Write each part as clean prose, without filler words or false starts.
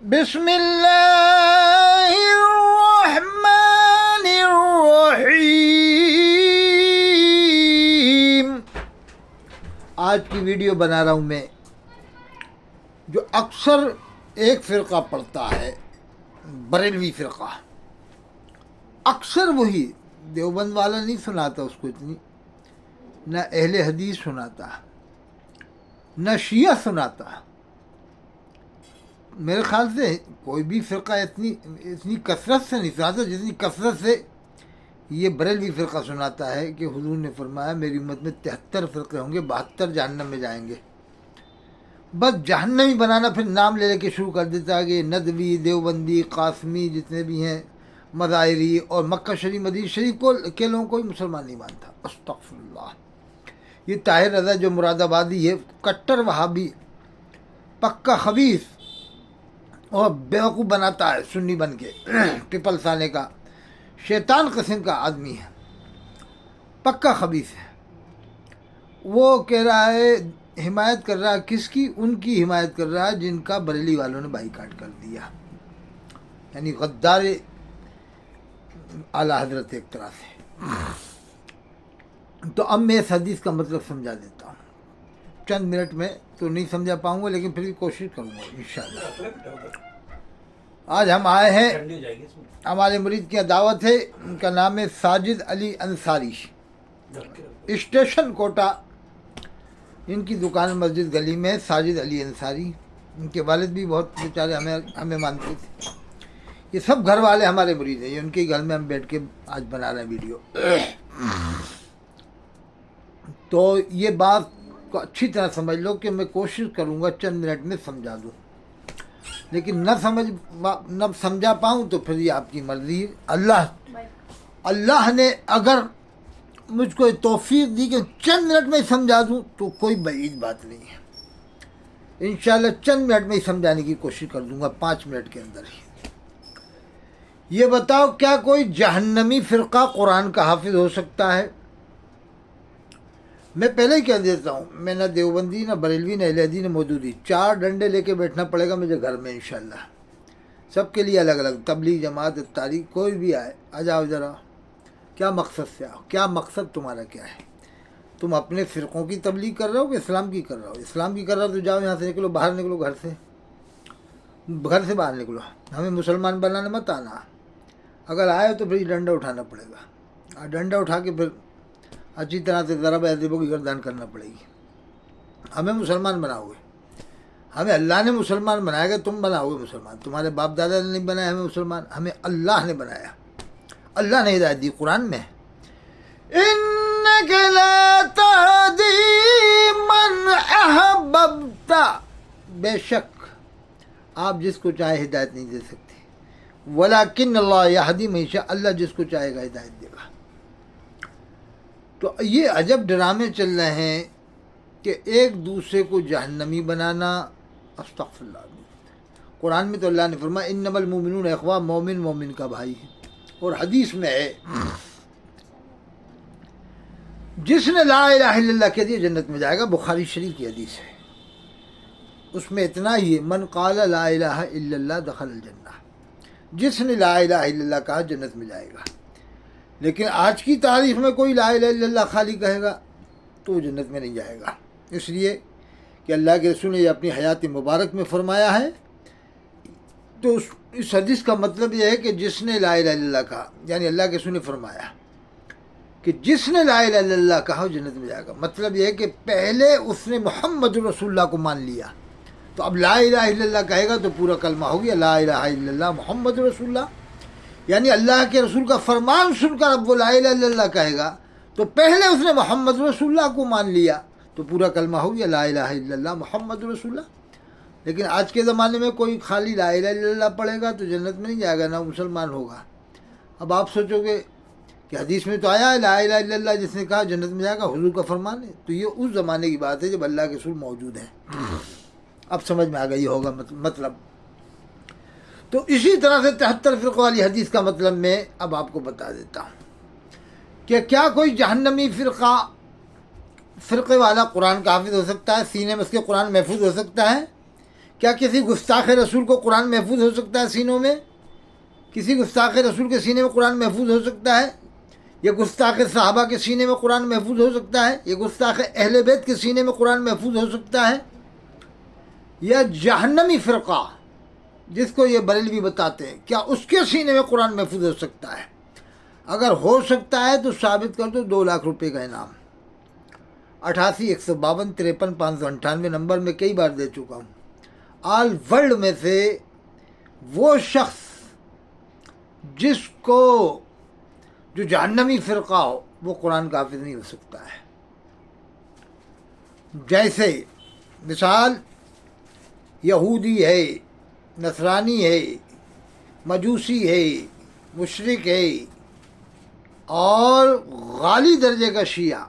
بسم اللہ الرحمن الرحیم۔ آج کی ویڈیو بنا رہا ہوں میں، جو اکثر ایک فرقہ پڑھتا ہے، بریلوی فرقہ، اکثر وہی دیوبند والا نہیں سناتا اس کو اتنی، نہ اہل حدیث سناتا، نہ شیعہ سناتا۔ میرے خیال سے کوئی بھی فرقہ اتنی کثرت سے نہیں سناتا جتنی کثرت سے یہ بریلوی فرقہ سناتا ہے کہ حضور نے فرمایا میری امت میں 73 فرقے ہوں گے، 72 جہنم میں جائیں گے۔ بس جہنمی بنانا، پھر نام لے کے شروع کر دیتا ہے کہ ندوی، دیوبندی، قاسمی، جتنے بھی ہیں مظاہری، اور مکہ شریف مدینہ شریف کے لوگوں کو مسلمان نہیں مانتا۔ استغفر اللہ۔ یہ طاہر رضا جو مراد آبادی ہے، کٹر وہابی، پکا خبیث اور بیوقوف بناتا ہے سنی بن کے، ٹپل سانے کا شیطان قسم کا آدمی ہے، پکا خبیث ہے۔ وہ کہہ رہا ہے، حمایت کر رہا ہے کس کی؟ ان کی حمایت کر رہا ہے جن کا بریلی والوں نے بائیکاٹ کر دیا، یعنی غدار اعلیٰ حضرت ایک طرح سے۔ تو اب میں اس حدیث کا مطلب سمجھا دیتا ہوں، چند منٹ میں تو نہیں سمجھا پاؤں گا لیکن پھر بھی کوشش کروں گا انشاءاللہ۔ آج ہم آئے ہیں، ہمارے مرید کی دعوت ہے، ان کا نام ہے ساجد علی انصاری، اسٹیشن کوٹا ان کی دکان مسجد گلی میں، ساجد علی انصاری۔ ان کے والد بھی بہت بیچارے ہمیں مانتے تھے۔ یہ سب گھر والے ہمارے مرید ہیں، یہ ان کے گھر میں ہم بیٹھ کے آج بنا رہے ہیں ویڈیو۔ تو یہ بات کو اچھی طرح سمجھ لو کہ میں کوشش کروں گا چند منٹ میں سمجھا دوں، لیکن نہ سمجھا پاؤں تو پھر یہ آپ کی مرضی ہے۔ اللہ نے اگر مجھ کو توفیق دی کہ چند منٹ میں سمجھا دوں تو کوئی بعید بات نہیں ہے، انشاءاللہ چند منٹ میں ہی سمجھانے کی کوشش کر دوں گا، 5 منٹ کے اندر ہی۔ یہ بتاؤ کیا کوئی جہنمی فرقہ قرآن کا حافظ ہو سکتا ہے؟ میں پہلے ہی کہہ دیتا ہوں، میں نہ دیوبندی، نہ بریلوی، نہ اہل حدیث، نہ مودودی، 4 ڈنڈے لے کے بیٹھنا پڑے گا مجھے گھر میں انشاءاللہ، سب کے لیے الگ الگ، تبلیغ جماعت تاریخ کوئی بھی آئے، آ جاؤ ذرا، کیا مقصد سے آؤ، کیا مقصد تمہارا کیا ہے؟ تم اپنے فرقوں کی تبلیغ کر رہے ہو کہ اسلام کی کر رہے ہو؟ اسلام کی کر رہا ہو تو جاؤ یہاں سے، نکلو باہر، نکلو گھر سے باہر نکلو، ہمیں مسلمان بنانے مت آنا، اگر آئے تو پھر ڈنڈا اٹھانا پڑے گا، اور ڈنڈا اٹھا کے پھر اچھی طرح سے ضرب عذیبوں کی گردان کرنا پڑے گی۔ ہمیں مسلمان بناؤ گے، ہمیں اللہ نے مسلمان بنایا گا، تم بناؤ گے مسلمان، تمہارے باپ دادا نے نہیں بنایا ہمیں مسلمان، ہمیں اللہ نے بنایا، اللہ نے ہدایت دی قرآن میں، اِنَّكَ لَا تَهْدِي مَنْ أَحْبَبْتَ، بے شک آپ جس کو چاہے ہدایت نہیں دے سکتے، وَلَكِنَّ اللَّهَ يَهْدِي مَن يَشَاءُ، اللہ جس کو چاہے گا ہدایت دے گا۔ تو یہ عجب ڈرامے چل رہے ہیں کہ ایک دوسرے کو جہنمی بنانا، استغفر اللہ۔ قرآن میں تو اللہ نے فرمایا انما المؤمنون اخوہ، مومن مومن کا بھائی ہے، اور حدیث میں ہے جس نے لا الہ الا اللہ کہہ دیا جنت میں جائے گا، بخاری شریف کی حدیث ہے، اس میں اتنا ہی ہے من قال لا الہ الا اللہ دخل الجنہ، جس نے لا الہ الا اللہ کہا جنت میں جائے گا۔ لیکن آج کی تاریخ میں کوئی لا الہ الا اللہ خالی کہے گا تو وہ جنت میں نہیں جائے گا، اس لیے کہ اللہ کے رسول نے یہ اپنی حیات مبارک میں فرمایا ہے۔ تو اس حدیث کا مطلب یہ ہے کہ جس نے لا الہ الا اللہ کہا، یعنی اللہ کے رسول نے فرمایا کہ جس نے لا الہ الا اللہ کہا وہ جنت میں جائے گا، مطلب یہ ہے کہ پہلے اس نے محمد رسول اللہ کو مان لیا، تو اب لا الہ الا اللہ کہے گا تو پورا کلمہ ہو گیا لا الہ الا اللہ محمد رسول اللہ، یعنی اللہ کے رسول کا فرمان سن کر اب وہ لا الہ الا اللہ کہے گا تو پہلے اس نے محمد رسول اللہ کو مان لیا، تو پورا کلمہ ہو گیا لا الہ الا اللہ محمد رسول اللہ۔ لیکن آج کے زمانے میں کوئی خالی لا الہ الا اللہ پڑھے گا تو جنت میں نہیں جائے گا، نہ مسلمان ہوگا۔ اب آپ سوچو گے کہ حدیث میں تو آیا ہے لا الہ الا اللہ جس نے کہا جنت میں جائے گا، حضور کا فرمان ہے، تو یہ اس زمانے کی بات ہے جب اللہ کے رسول موجود ہیں۔ اب سمجھ میں آ گئی ہوگا مطلب۔ تو اسی طرح سے 73 فرقوں والی حدیث کا مطلب میں اب آپ کو بتا دیتا ہوں کہ کیا کوئی جہنمی فرقے والا قرآن کا حافظ ہو سکتا ہے، سینے میں اس کے قرآن محفوظ ہو سکتا ہے؟ کیا کسی گستاخ رسول کو قرآن محفوظ ہو سکتا ہے سینوں میں؟ کسی گستاخ رسول کے سینے میں قرآن محفوظ ہو سکتا ہے؟ یہ گستاخ صحابہ کے سینے میں قرآن محفوظ ہو سکتا ہے؟ یہ گستاخ اہل بیت کے سینے میں قرآن محفوظ ہو سکتا ہے؟ یا جہنمی فرقہ جس کو یہ بریلوی بتاتے ہیں، کیا اس کے سینے میں قرآن محفوظ ہو سکتا ہے؟ اگر ہو سکتا ہے تو ثابت کر دو، 2 لاکھ روپے کا انعام۔ 88 152 53 598 نمبر میں کئی بار دے چکا ہوں۔ آل ورلڈ میں سے وہ شخص جس کو جو جہنمی فرقہ ہو وہ قرآن کا حافظ نہیں ہو سکتا ہے۔ جیسے مثال یہودی ہے، نصرانی ہے، مجوسی ہے، مشرک ہے، اور غالی درجے کا شیعہ،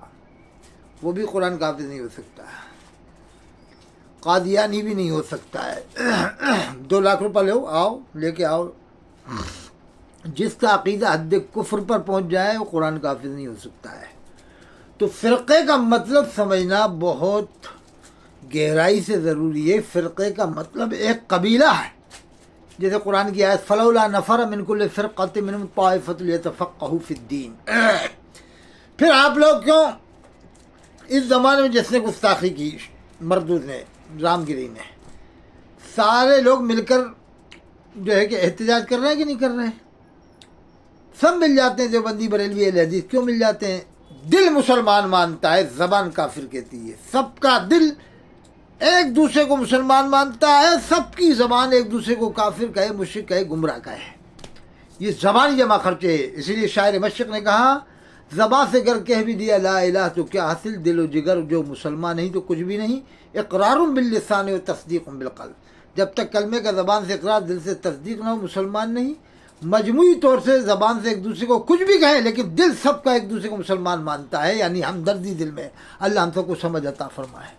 وہ بھی قرآن کا حافظ نہیں ہو سکتا ہے۔ قادیانی بھی نہیں ہو سکتا ہے۔ 2 لاکھ روپے لے کے آؤ۔ جس کا عقیدہ حد کفر پر پہنچ جائے وہ قرآن کا حافظ نہیں ہو سکتا ہے۔ تو فرقے کا مطلب سمجھنا بہت گہرائی سے ضروری ہے۔ فرقے کا مطلب ایک قبیلہ ہے، جیسے قرآن کی آیت فلولا نفر من کل فرقۃ منہم طائفۃ لیتفقہوا فی الدین۔ پھر آپ لوگ کیوں اس زمانے میں جس نے گستاخی کی، مردود نے، رامگیری نے، سارے لوگ مل کر جو ہے کہ احتجاج کر رہے ہیں کہ نہیں کر رہے ہیں؟ سب مل جاتے ہیں، دیوبندی بریلوی اہل حدیث، کیوں مل جاتے ہیں؟ دل مسلمان مانتا ہے، زبان کافر کہتی ہے۔ سب کا دل ایک دوسرے کو مسلمان مانتا ہے، سب کی زبان ایک دوسرے کو کافر کہے، مشرک کہے، گمراہ کہے۔ یہ زبان جمع خرچے ہے۔ اسی لیے شاعر مشرق نے کہا زبان سے گر کہہ بھی دیا لا الہ تو کیا حاصل، دل و جگر جو مسلمان نہیں تو کچھ بھی نہیں۔ اقرار باللسان و تصدیق بالقلب، جب تک کلمے کا زبان سے اقرار دل سے تصدیق نہ ہو مسلمان نہیں۔ مجموعی طور سے زبان سے ایک دوسرے کو کچھ بھی کہیں لیکن دل سب کا ایک دوسرے کو مسلمان مانتا ہے، یعنی ہمدردی دل میں۔ اللہ ہم سب کو سمجھ عطا فرمائے۔